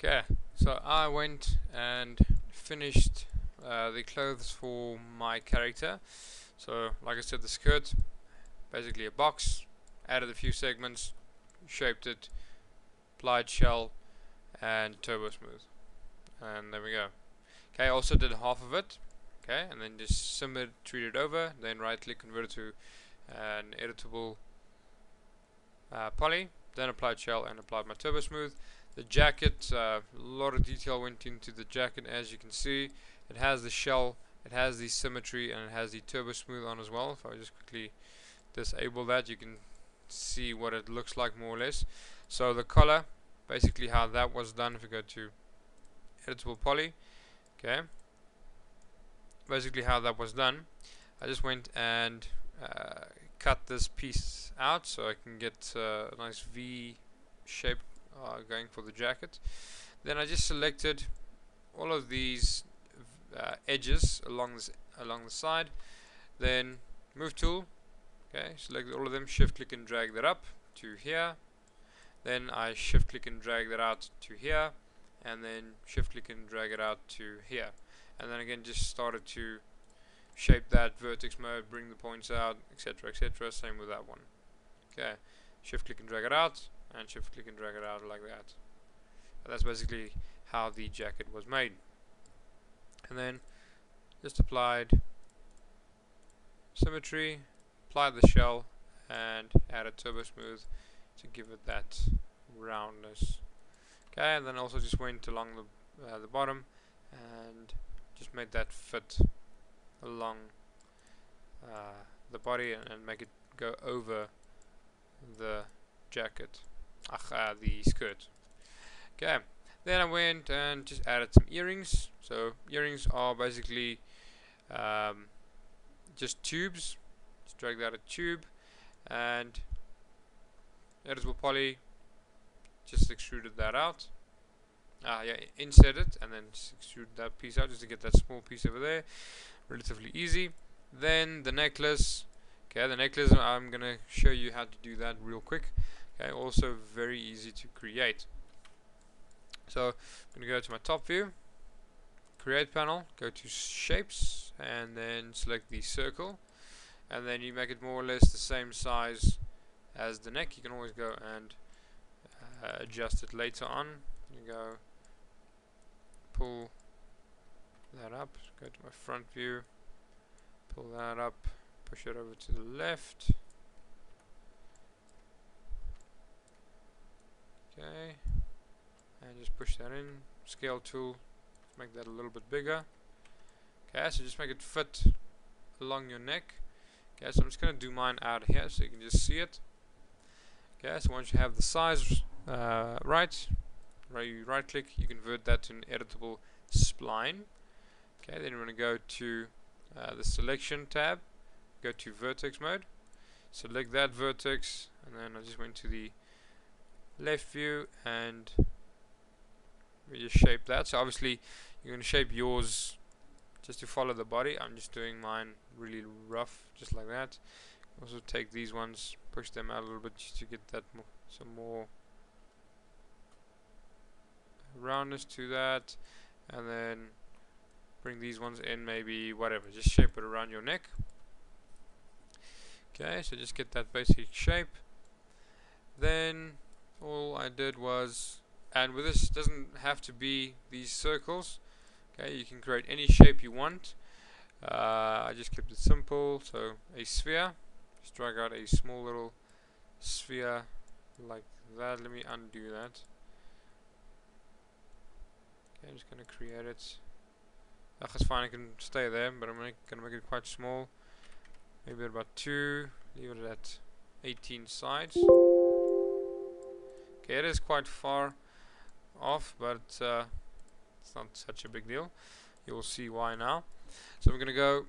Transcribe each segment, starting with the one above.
Okay, so I went and finished the clothes for my character. So, like I said, the skirt, basically a box, added a few segments, shaped it, applied shell, and turbo smooth. And there we go. Okay, I also did half of it. Okay, and then just symmetry it over, then right click, convert it to an editable poly, then applied shell and applied my turbo smooth. The jacket, a lot of detail went into the jacket, as you can see. It has the shell, it has the symmetry, and it has the turbo smooth on as well. If I just quickly disable that, you can see what it looks like more or less. So the color, basically how that was done, if we go to editable poly, okay, basically how that was done, I just went and cut this piece out so I can get a nice V shape going for the jacket. Then I just selected all of these edges along the side. Then move tool. Okay, select all of them. Shift click and drag that up to here. Then I shift click and drag that out to here, and then shift click and drag it out to here. And then again, just started to shape that vertex mode, bring the points out, etc., etc. Same with that one. Okay, shift click and drag it out, and shift click and drag it out like that. And that's basically how the jacket was made. And then just applied symmetry, applied the shell, and added turbo smooth to give it that roundness. Okay, and then also just went along the bottom and just made that fit along the body and make it go over the jacket, the skirt. Okay, then I went and just added some earrings. So earrings are basically just tubes. Just drag out a tube and editable poly, just extruded that out. Insert it and then just extrude that piece out just to get that small piece over there. Relatively easy. Then the necklace. Okay, the necklace, I'm gonna show you how to do that real quick. Okay, also very easy to create. So I'm gonna go to my top view, create panel, go to shapes, and then select the circle, and then you make it more or less the same size as the neck. You can always go and adjust it later on. You go pull that up, go to my front view, pull that up, push it over to the left. Okay, and just push that in. Scale tool, make that a little bit bigger. Okay, so just make it fit along your neck. Okay, so I'm just going to do mine out here so you can just see it. Okay, so once you have the size right, you right click, you convert that to an editable spline. Okay, then we're going to go to the selection tab, go to vertex mode, select that vertex, and then I just went to the left view and we just shape that. So obviously you're going to shape yours just to follow the body. I'm just doing mine really rough, just like that. Also take these ones, push them out a little bit just to get that some more roundness to that, and then bring these ones in, maybe whatever, just shape it around your neck. Okay, so just get that basic shape. Then all I did was, and with this doesn't have to be these circles. Okay, you can create any shape you want. I just kept it simple, so a sphere. Just drag out a small little sphere like that. Let me undo that. Okay, I'm just gonna create it. That's fine, I can stay there, but I'm gonna make it quite small. Maybe about 2. Leave it at 18 sides. Okay, it is quite far off, but it's not such a big deal. You will see why now. So we're gonna go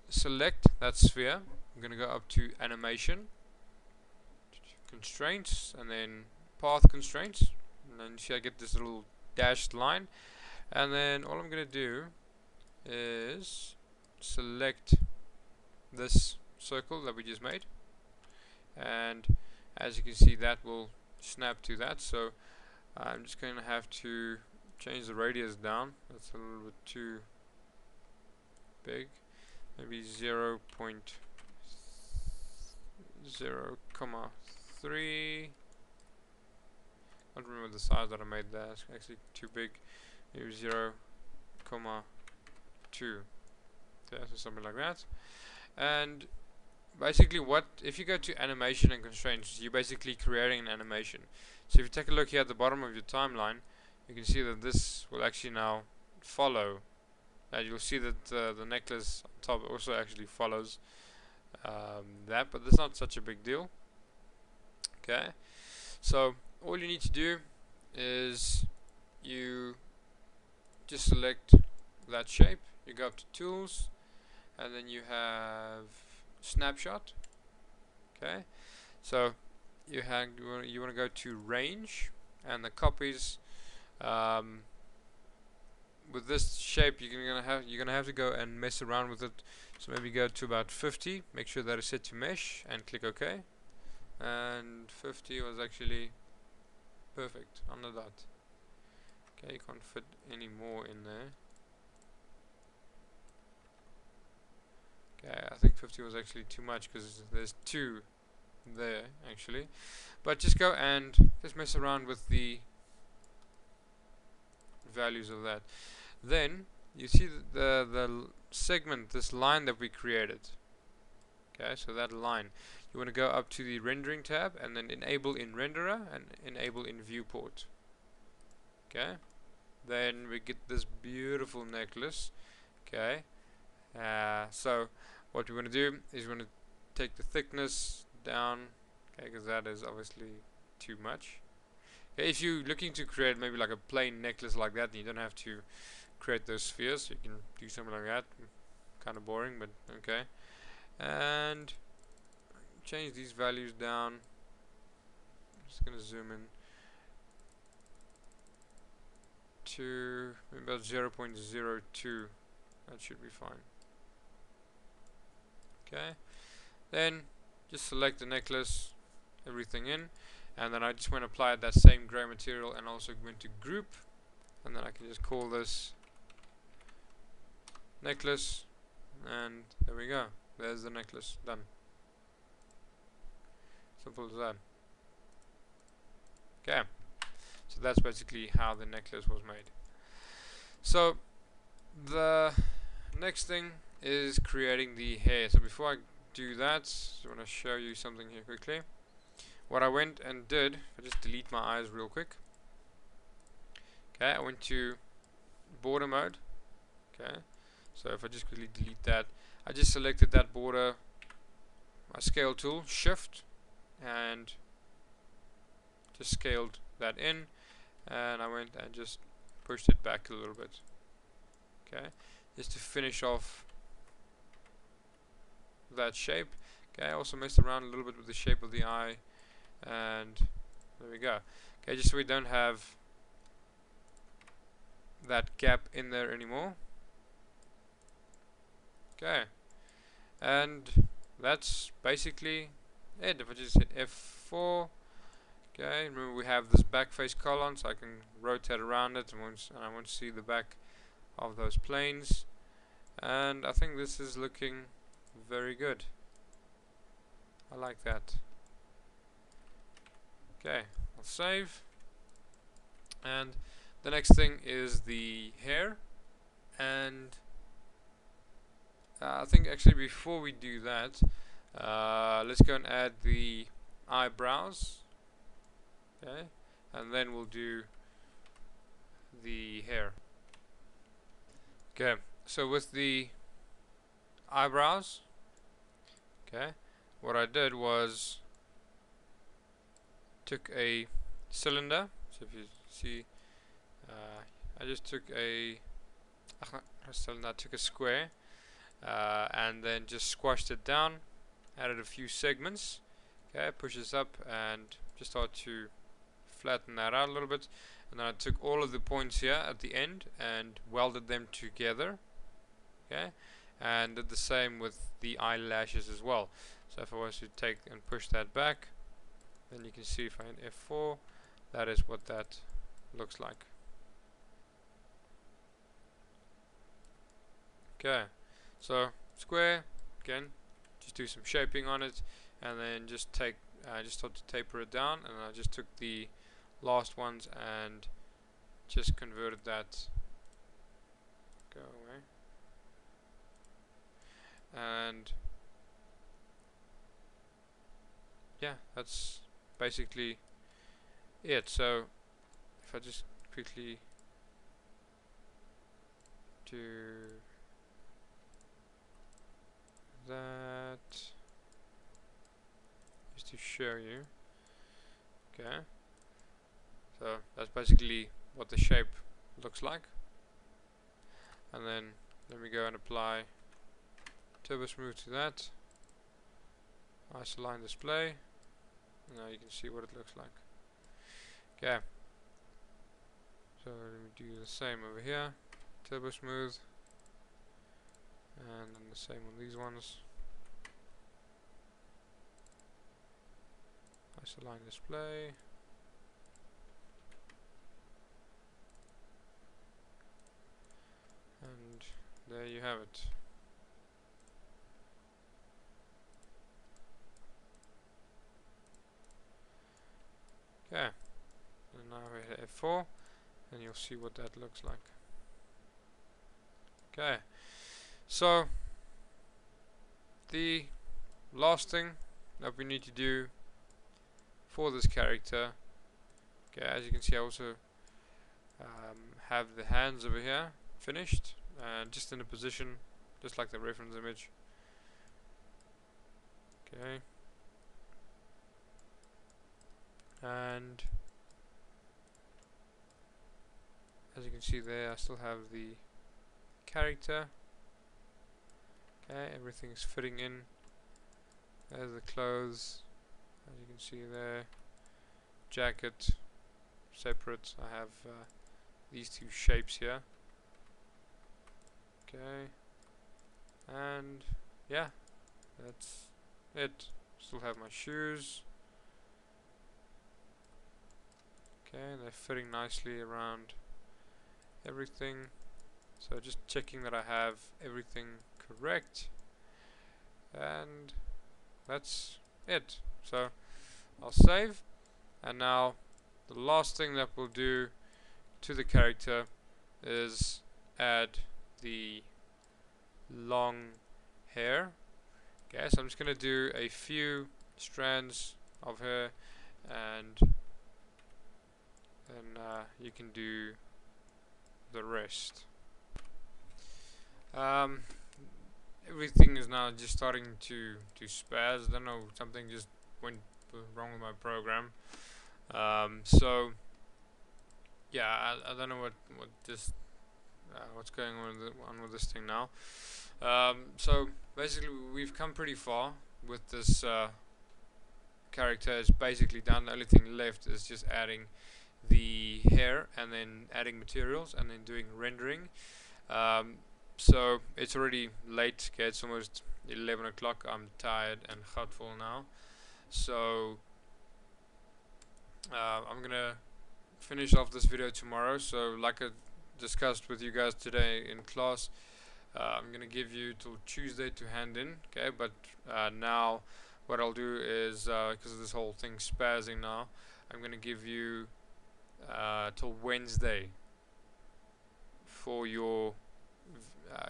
select that sphere. I'm gonna go up to animation, constraints, and then path constraints, and then see I get this little dashed line. And then all I'm gonna do is select this circle that we just made, and as you can see that will snap to that. So I'm just going to have to change the radius down. That's a little bit too big. Maybe 0.0,3. I don't remember the size that I made there. It's actually too big. Maybe 0.2. Yeah, so something like that. And basically, what if you go to animation and constraints, you're basically creating an animation. So if you take a look here at the bottom of your timeline, you can see that this will actually now follow. And you'll see that the necklace on top also actually follows that, but that's not such a big deal. Okay, so all you need to do is you just select that shape, you go up to tools, and then you have snapshot. Okay, so you want to go to range, and the copies. With this shape, you're gonna have to go and mess around with it. So maybe go to about 50. Make sure that it's set to mesh, and click OK. And 50 was actually perfect on the dot. Okay, you can't fit any more in there. Okay, I think 50 was actually too much because there's 2 there actually. But just go and just mess around with the values of that. Then you see the segment, this line that we created. Okay, so that line, you want to go up to the rendering tab and then enable in renderer and enable in viewport. Okay, then we get this beautiful necklace. Okay, so what we want to do is we want to take the thickness down, okay, because that is obviously too much. Okay, if you're looking to create maybe like a plain necklace like that, you don't have to create those spheres. You can do something like that. Kind of boring, but okay. And change these values down. I'm just gonna zoom in to maybe about 0.02. That should be fine. Okay. Then just select the necklace, everything in, and then I just want to apply that same gray material and also go into group, and then I can just call this necklace, and there we go. There's the necklace done. Simple as that. Okay, so that's basically how the necklace was made. So the next thing is creating the hair. So before I do that, I want to show you something here quickly. What I went and did, I just delete my eyes real quick. Okay, I went to border mode. Okay, so if I just quickly delete that, I just selected that border, my scale tool, shift, and just scaled that in, and I went and just pushed it back a little bit. Okay, just to finish off that shape. Okay, I also messed around a little bit with the shape of the eye, and there we go. Okay, just so we don't have that gap in there anymore. Okay, and that's basically it. If I just hit F4, okay, remember we have this back face column, so I can rotate around it, and I want to see the back of those planes. And I think this is looking very good. I like that. Okay, I'll save. And the next thing is the hair, and I think actually before we do that, let's go and add the eyebrows. Okay, and then we'll do the hair. Okay, so with the eyebrows, okay, what I did was took a cylinder. So if you see, I just took a cylinder, I took a square, and then just squashed it down, added a few segments. Okay, push this up and just start to flatten that out a little bit, and then I took all of the points here at the end and welded them together. Okay, and did the same with the eyelashes as well. So if I was to take and push that back, then you can see if I hit F4, that is what that looks like. Okay, so square again, just do some shaping on it, and then just take just start to taper it down, and I just took the last ones and just converted that. Go away. And yeah, that's basically it. So if I just quickly do that just to show you. Okay, so that's basically what the shape looks like. And then let me go and apply Turbo Smooth to that. Isoline display. Now you can see what it looks like. Okay, so let me do the same over here. Turbo Smooth, and then the same on these ones. Isoline display. And there you have it. Okay, and now we hit F4, and you'll see what that looks like. Okay, so the last thing that we need to do for this character, okay, as you can see I also have the hands over here finished, and just in a position just like the reference image. Okay, and as you can see there I still have the character. Okay, everything's fitting in. There's the clothes, as you can see there. Jacket separate. I have these two shapes here. Okay, and yeah, that's it. Still have my shoes. Okay, they're fitting nicely around everything. So just checking that I have everything correct, and that's it. So I'll save, and now the last thing that we'll do to the character is add the long hair. Okay, so I'm just going to do a few strands of hair, and then you can do the rest. Everything is now just starting to spaz. I don't know, something just went wrong with my program. So yeah, I don't know what this what's going on with this thing now. So basically we've come pretty far with this character. It's basically done. The only thing left is just adding the hair, and then adding materials, and then doing rendering. So it's already late. Okay, it's almost 11 o'clock. I'm tired and hurtful now, so I'm gonna finish off this video tomorrow. So like I discussed with you guys today in class, I'm gonna give you till Tuesday to hand in. Okay, but now what I'll do is, because of this whole thing spazzing now, I'm gonna give you till Wednesday for your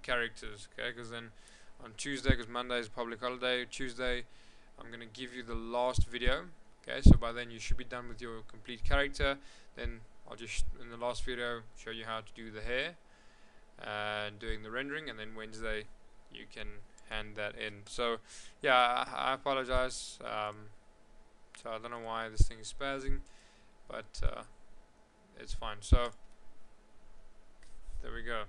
characters. Okay, because then on Tuesday, because Monday is public holiday, Tuesday I'm gonna give you the last video. Okay, so by then you should be done with your complete character. Then I'll just in the last video show you how to do the hair and doing the rendering, and then Wednesday you can hand that in. So yeah, I apologize. So I don't know why this thing is spazzing, but it's fine. So there we go.